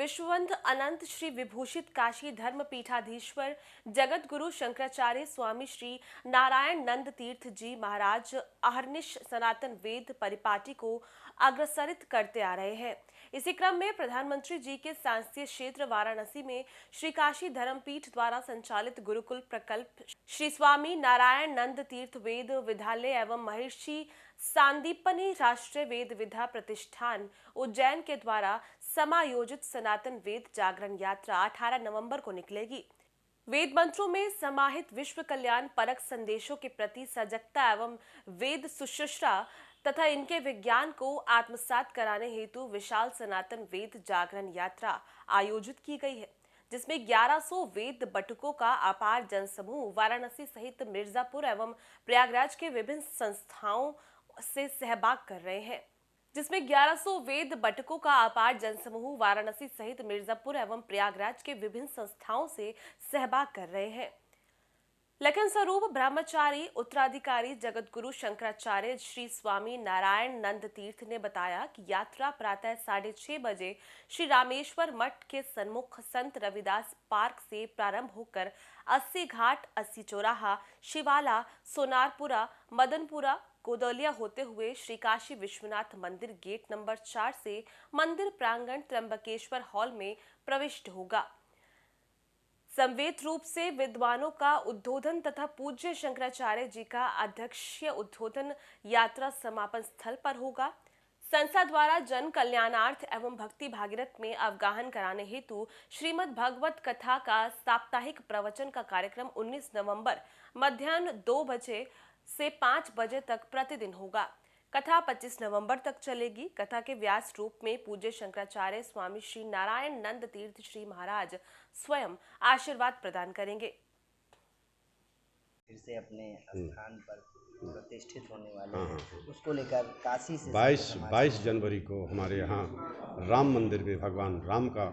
विश्ववंत अनंत श्री विभूषित काशी धर्म पीठाधीश्वर जगत गुरु शंकराचार्य स्वामी श्री नारायण नंद तीर्थ जी महाराज अहर्निश सनातन वेद परिपाटी को अग्रसरित करते आ रहे हैं। इसी क्रम में प्रधानमंत्री जी के सांसदीय क्षेत्र वाराणसी में श्री काशी धर्मपीठ द्वारा संचालित गुरुकुल प्रकल्प श्री स्वामी नारायण नंद तीर्थ वेद विद्यालय एवं महर्षि सांदीपनी राष्ट्रीय वेद विद्या प्रतिष्ठान उज्जैन के द्वारा समायोजित सनातन वेद जागरण यात्रा 18 नवंबर को निकलेगी। वेद मंत्रों में समाहित विश्व कल्याण परक संदेशों के प्रति सजगता एवं वेद सुश्रूषा तथा इनके विज्ञान को आत्मसात कराने हेतु विशाल सनातन वेद जागरण यात्रा आयोजित की गई है, जिसमें 1100 वेद बटुकों का अपार जनसमूह वाराणसी सहित मिर्जापुर एवं प्रयागराज के विभिन्न संस्थाओं से सहभाग कर रहे हैं। जिसमें 1100 वेद बटकों का अपार जनसमूह वाराणसी सहित मिर्जापुर एवं प्रयागराज के विभिन्न संस्थाओं से सहभाग कर रहे हैं। लखन स्वरूप ब्रह्मचारी उत्तराधिकारी जगत गुरु शंकराचार्य श्री स्वामी नारायण नंद तीर्थ ने बताया कि यात्रा प्रातः 6:30 बजे श्री रामेश्वर मठ के सन्मुख संत रविदास पार्क से प्रारंभ होकर 80 घाट, 80 चौराहा, शिवाला, सोनारपुरा, मदनपुरा, कोदलिया होते हुए श्री काशी विश्वनाथ मंदिर गेट नंबर 4 से मंदिर प्रांगण त्र्यंबकेश्वर हॉल में प्रविष्ट होगा। संवेद रूप से विद्वानों का उद्बोधन तथा पूज्य शंकराचार्य जी का अध्यक्षीय उद्बोधन यात्रा समापन स्थल पर होगा। संस्था द्वारा जन कल्याणार्थ एवं भक्ति भागीरथ में अवगाहन कराने हेतु श्रीमद् भगवत कथा का साप्ताहिक प्रवचन का कार्यक्रम 19 नवंबर मध्याह्न 2 बजे से 5 बजे तक प्रतिदिन होगा। कथा 25 नवंबर तक चलेगी। कथा के व्यास रूप में पूज्य शंकराचार्य स्वामी श्री नारायण नंद तीर्थ श्री महाराज स्वयं आशीर्वाद प्रदान करेंगे। फिर से अपने स्थान पर प्रतिष्ठित होने वाले हैं, उसको लेकर काशी से 22 जनवरी को हमारे यहाँ राम मंदिर में भगवान राम का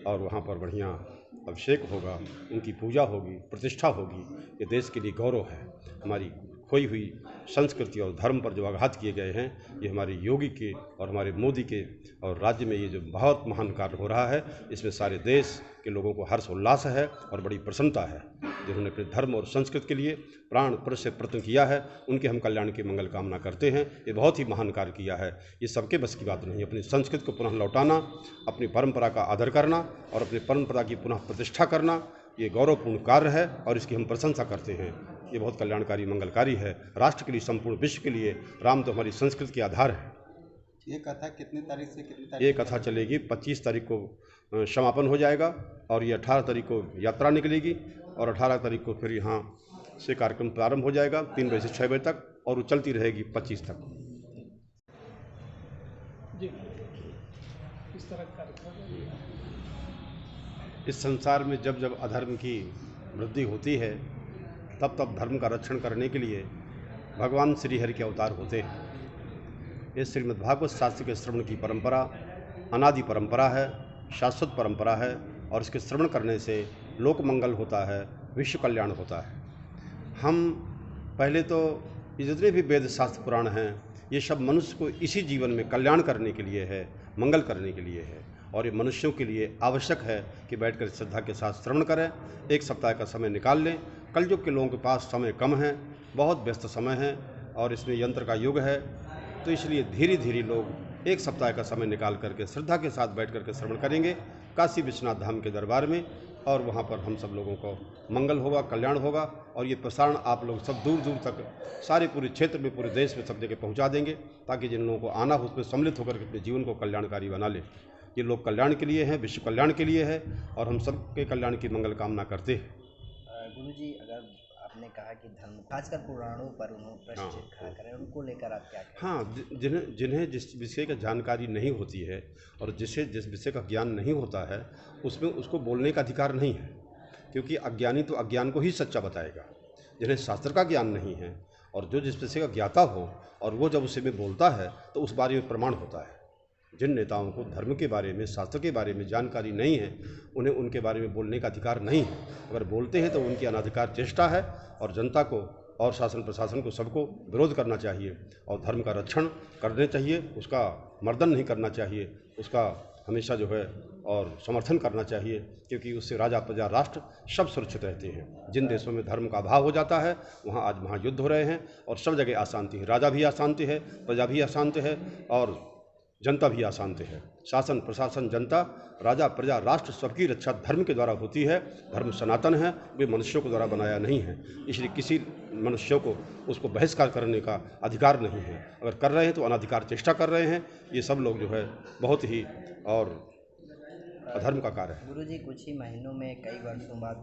और वहाँ पर बढ़िया अभिषेक होगा, उनकी पूजा होगी, प्रतिष्ठा होगी। ये देश के लिए गौरव है। हमारी खोई हुई संस्कृति और धर्म पर जो आघात किए गए हैं, ये हमारे योगी के और हमारे मोदी के और राज्य में ये जो बहुत महान कार्य हो रहा है, इसमें सारे देश के लोगों को हर्ष उल्लास है और बड़ी प्रसन्नता है। जिन्होंने अपने धर्म और संस्कृति के लिए प्राण प्रण से प्रयत्न किया है, उनके हम कल्याण की मंगल कामना करते हैं। ये बहुत ही महान कार्य किया है। ये सबके बस की बात नहीं है। अपनी संस्कृति को पुनः लौटाना, अपनी परंपरा का आदर करना और अपनी परंपरा की पुनः प्रतिष्ठा करना, ये गौरवपूर्ण कार्य है और इसकी हम प्रशंसा करते हैं। ये बहुत कल्याणकारी मंगलकारी है राष्ट्र के लिए, संपूर्ण विश्व के लिए। राम तो हमारी संस्कृति के आधार है। ये कथा कितनी तारीख से कितनी तारीख? ये कथा चलेगी 25 तारीख को समापन हो जाएगा और ये 18 तारीख को यात्रा निकलेगी और 18 तारीख को फिर यहाँ से कार्यक्रम प्रारंभ हो जाएगा 3 बजे से 6 बजे तक और वो चलती रहेगी 25 तक। जी, किस तरह का कार्यक्रम? इस संसार में जब जब अधर्म की वृद्धि होती है, तब तब धर्म का रक्षण करने के लिए भगवान श्री हरि के अवतार होते हैं। ये श्रीमद्भागवत शास्त्र के श्रवण की परंपरा अनादि परंपरा है, शाश्वत परंपरा है और इसके श्रवण करने से लोक मंगल होता है, विश्व कल्याण होता है। हम पहले तो ये जितने भी वेद शास्त्र पुराण हैं, ये सब मनुष्य को इसी जीवन में कल्याण करने के लिए है, मंगल करने के लिए है और ये मनुष्यों के लिए आवश्यक है कि बैठकर श्रद्धा के साथ श्रवण करें। 1 सप्ताह का समय निकाल लें। कलयुग के लोगों के पास समय कम है, बहुत व्यस्त समय है और इसमें यंत्र का युग है, तो इसलिए धीरे धीरे लोग 1 सप्ताह का समय निकाल करके श्रद्धा के साथ बैठ करके श्रवण करेंगे काशी विश्वनाथ धाम के दरबार में और वहाँ पर हम सब लोगों को मंगल होगा, कल्याण होगा और ये प्रसारण आप लोग सब दूर दूर तक सारे पूरे क्षेत्र में, पूरे देश में सब जगह पहुँचा देंगे ताकि जिन लोगों को आना हो उसमें सम्मिलित होकर के अपने जीवन को कल्याणकारी बना ले। ये लोग कल्याण के लिए हैं, विश्व कल्याण के लिए है और हम सबके कल्याण की मंगल कामना करते हैं। गुरुजी, अगर आपने कहा कि धर्म खासकर पुराणों पर उन्होंने प्रश्न खड़ा करें, उनको लेकर आप क्या कहें? हाँ, जिन्हें जिस विषय का जानकारी नहीं होती है और जिस विषय का ज्ञान नहीं होता है, उसमें उसको बोलने का अधिकार नहीं है, क्योंकि अज्ञानी तो अज्ञान को ही सच्चा बताएगा। जिन्हें शास्त्र का ज्ञान नहीं है और जो जिस विषय का ज्ञाता हो और वो जब उसे में बोलता है तो उस बारे में प्रमाण होता है। जिन नेताओं को धर्म के बारे में, शास्त्र के बारे में जानकारी नहीं है, उन्हें उनके बारे में बोलने का अधिकार नहीं है। अगर बोलते हैं तो उनकी अनाधिकार चेष्टा है और जनता को और शासन प्रशासन को सबको विरोध करना चाहिए और धर्म का रक्षण करने चाहिए। उसका मर्दन नहीं करना चाहिए, उसका हमेशा जो है और समर्थन करना चाहिए, क्योंकि उससे राजा प्रजा राष्ट्र सब सुरक्षित रहते हैं। जिन देशों में धर्म का अभाव हो जाता है वहाँ आज महायुद्ध हो रहे हैं और सब जगह अशांति है। राजा भी अशांत है, प्रजा भी अशांत है और जनता भी अशांत है। शासन प्रशासन जनता राजा प्रजा राष्ट्र सबकी रक्षा धर्म के द्वारा होती है। धर्म सनातन है, वे मनुष्यों के द्वारा बनाया नहीं है, इसलिए किसी मनुष्यों को उसको बहिष्कार करने का अधिकार नहीं है। अगर कर रहे हैं तो अनाधिकार चेष्टा कर रहे हैं। ये सब लोग जो है बहुत ही और अधर्म का कार्य है। गुरुजी कुछ ही महीनों में कई वर्षों बाद